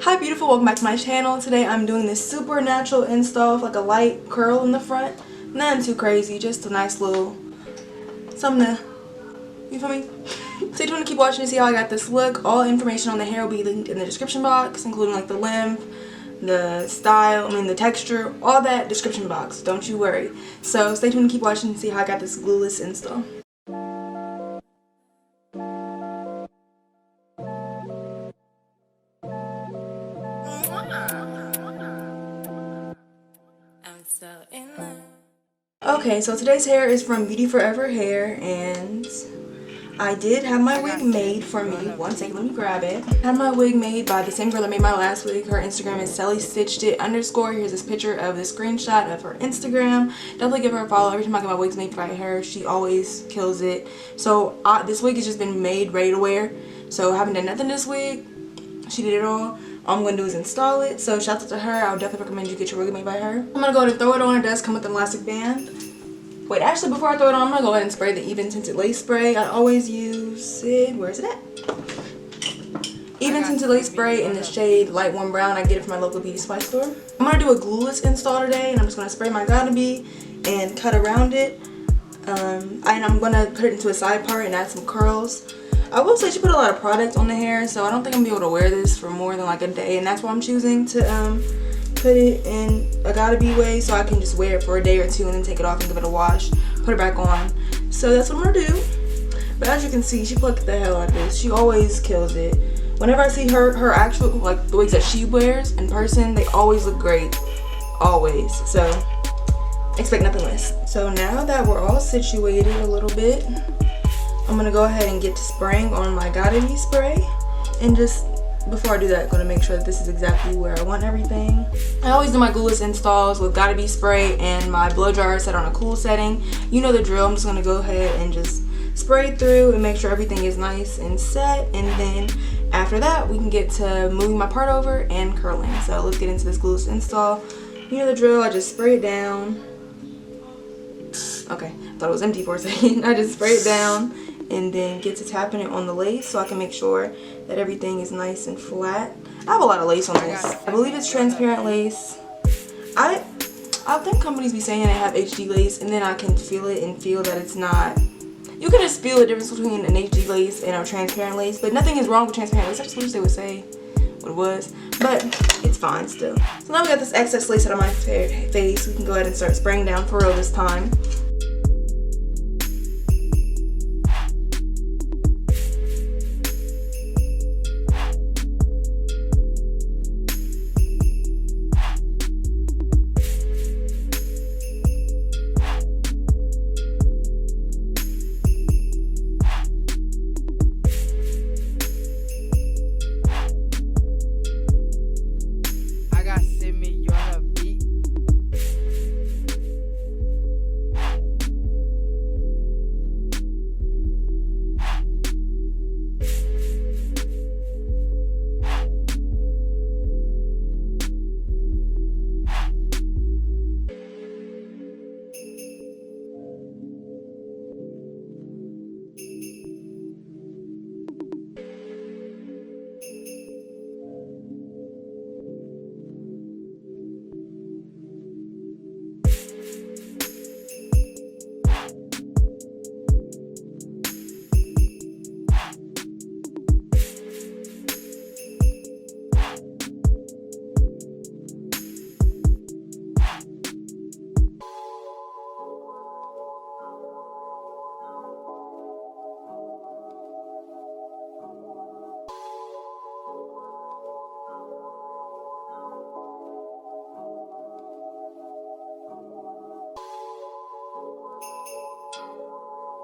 Hi beautiful, welcome back to my channel. Today I'm doing this super natural install with like a light curl in the front. Nothing too crazy, just a nice little something to, you feel me? Stay tuned to keep watching to see how I got this look. All information on the hair will be linked in the description box, including like the length, the style, the texture, all that description box. Don't you worry. So stay tuned to keep watching to see how I got this glueless install. Okay, so today's hair is from Beauty Forever Hair, and I did have my wig made for me. One second, let me grab it. I had my wig made by the same girl that made my last wig. Her Instagram is SallyStitchedIt_. Here's this picture of the screenshot of her Instagram. Definitely give her a follow. Every time I get my wigs made by her, she always kills it. So this wig has just been made, ready to wear. So I haven't done nothing this wig. She did it all. All I'm going to do is install it. So shout out to her. I would definitely recommend you get your wig made by her. I'm going to go ahead and throw it on. It does come with an elastic band. Wait, actually before I throw it on, I'm going to go ahead and spray the Even Tinted Lace Spray. I always use it. Where is it at? Even Tinted Lace Spray in the shade Light Warm Brown. I get it from my local beauty supply store. I'm going to do a glueless install today, and I'm just going to spray my Gotta Be and cut around it. And I'm going to put it into a side part and add some curls. I will say she put a lot of product on the hair, so I don't think I'm going to be able to wear this for more than like a day, and that's why I'm choosing to put it in a Gotta Be way, so I can just wear it for a day or two and then take it off and give it a wash, put it back on. So that's what I'm going to do. But as you can see, she plucked the hell out of this. She always kills it. Whenever I see her actual, like the wigs that she wears in person, they always look great. Always. So expect nothing less. So now that we're all situated a little bit, I'm going to go ahead and get to spraying on my Gotta Be spray. And just, before I do that, I'm going to make sure that this is exactly where I want everything. I always do my glueless installs with Gotta Be spray and my blow dryer set on a cool setting. You know the drill. I'm just going to go ahead and just spray through and make sure everything is nice and set. And then after that, we can get to moving my part over and curling. So let's get into this glueless install. You know the drill. I just spray it down. Okay, I thought it was empty for a second. I just spray it down and then get to tapping it on the lace so I can make sure that everything is nice and flat. I have a lot of lace on this. I believe it's transparent lace. I think companies be saying they have HD lace, and then I can feel it and feel that it's not. You can just feel the difference between an HD lace and a transparent lace, but nothing is wrong with transparent lace. I just wish they would say what it was, but it's fine still. So now we got this excess lace out of my face. We can go ahead and start spraying down for real this time.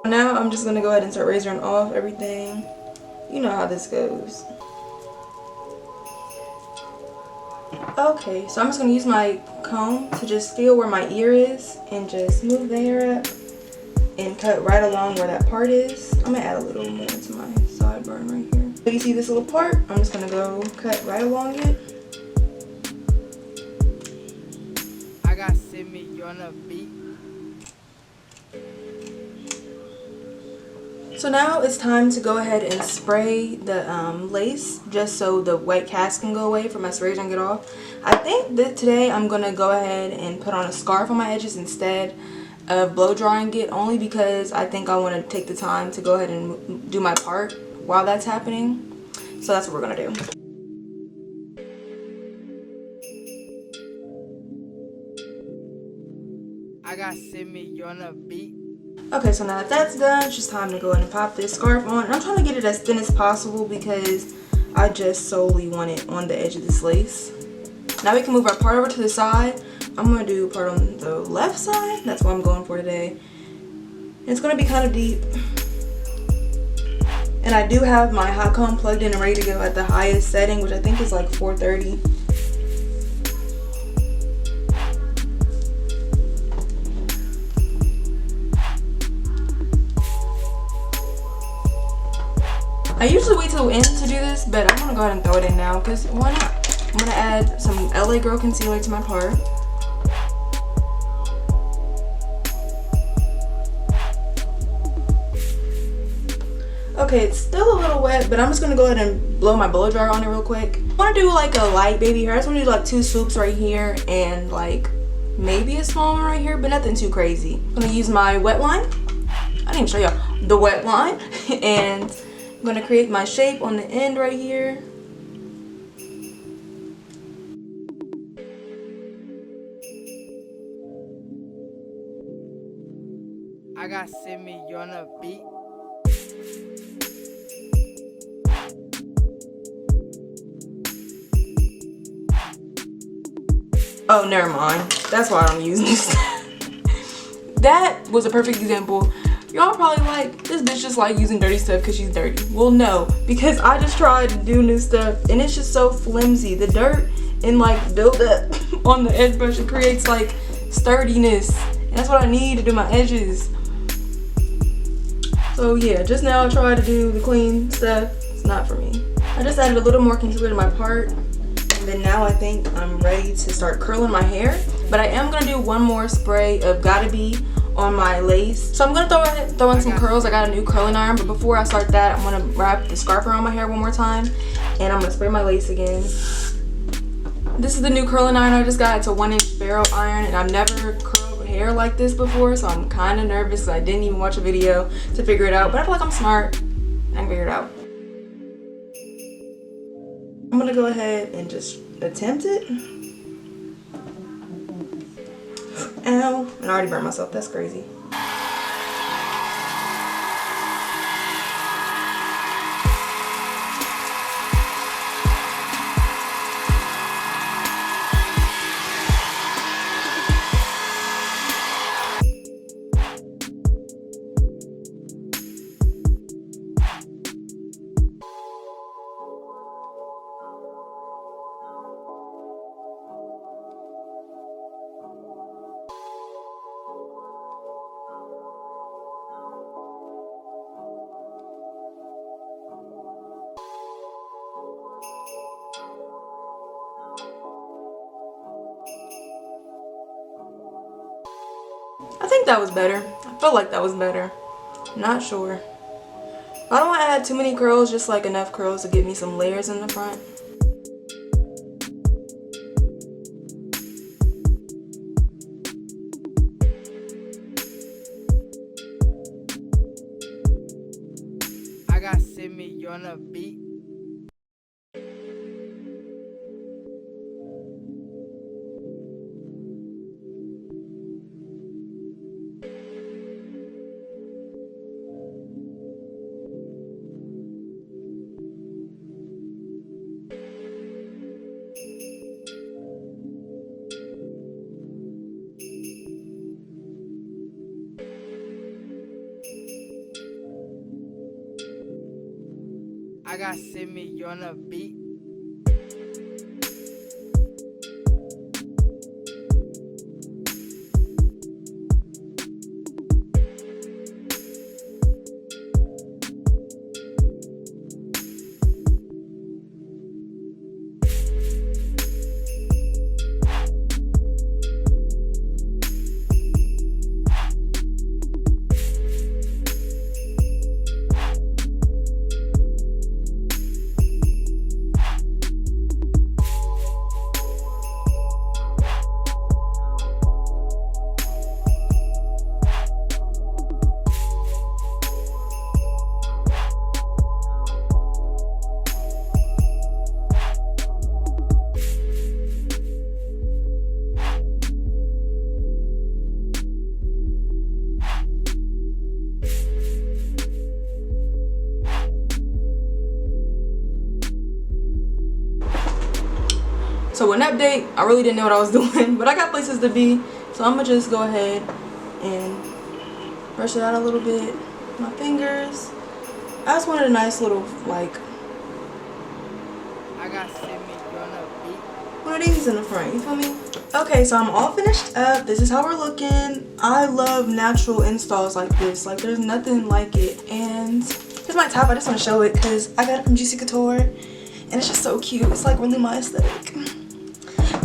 Now I'm just going to go ahead and start razoring off everything. You know how this goes. Okay, so I'm just going to use my comb to just feel where my ear is and just move the hair up and cut right along where that part is. I'm going to add a little more to my sideburn right here. So you see this little part? I'm just going to go cut right along it. I got Simi, you on a beat. So now it's time to go ahead and spray the lace just so the white cast can go away for my sprays and get off. I think that today I'm going to go ahead and put on a scarf on my edges instead of blow drying it, only because I think I want to take the time to go ahead and do my part while that's happening. So that's what we're going to do. I got Simi on a beat. Okay, so now that that's done, it's just time to go ahead and pop this scarf on. And I'm trying to get it as thin as possible because I just solely want it on the edge of this lace. Now we can move our part over to the side. I'm going to do part on the left side. That's what I'm going for today. And it's going to be kind of deep. And I do have my hot comb plugged in and ready to go at the highest setting, which I think is like 430. I usually wait till the end to do this, but I'm gonna go ahead and throw it in now because why not? I'm gonna add some LA Girl concealer to my part. Okay, it's still a little wet, but I'm just gonna go ahead and blow my blow dryer on it real quick. I wanna do like a light baby hair. I just wanna do like 2 swoops right here and like maybe a small one right here, but nothing too crazy. I'm gonna use my wet line. I didn't even show y'all the wet line. And I'm gonna create my shape on the end right here. I got Simi on a beat. Oh, never mind. That's why I don't use new stuff. That was a perfect example. Y'all probably like, this bitch just like using dirty stuff because she's dirty. Well, no, because I just tried to do new stuff and it's just so flimsy. The dirt and like build up on the edge brush, it creates like sturdiness. And that's what I need to do my edges. So yeah, just now I tried to do the clean stuff. It's not for me. I just added a little more concealer to my part. And then now I think I'm ready to start curling my hair. But I am going to do one more spray of Gotta Be on my lace. So I'm going to throw in some curls. I got a new curling iron. But before I start that, I'm going to wrap the scarf around my hair one more time. And I'm going to spray my lace again. This is the new curling iron I just got. It's a 1-inch barrel iron. And I've never curled hair like this before. So I'm kind of nervous because I didn't even watch a video to figure it out. But I feel like I'm smart. I can figure it out. I'm gonna go ahead and just attempt it. Ow, and I already burned myself, that's crazy. I think that was better. I felt like that was better. Not sure. I don't want to add too many curls, just like enough curls to give me some layers in the front. I got Simi on a beat. I got Simi on a beat. So an update, I really didn't know what I was doing, but I got places to be. So I'm gonna just go ahead and brush it out a little bit. My fingers. I just wanted a nice little, like, I got semi gonna beat. one of these in the front, you feel me? Okay, so I'm all finished up. This is how we're looking. I love natural installs like this. Like, there's nothing like it. And here's my top. I just want to show it because I got it from Juicy Couture. And it's just so cute. It's like really my aesthetic.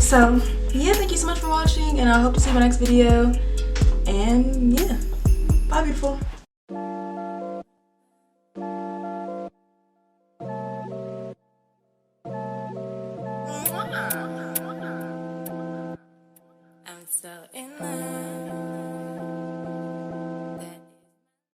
So, yeah, thank you so much for watching. And I hope to see you in my next video. And, yeah. Bye, beautiful.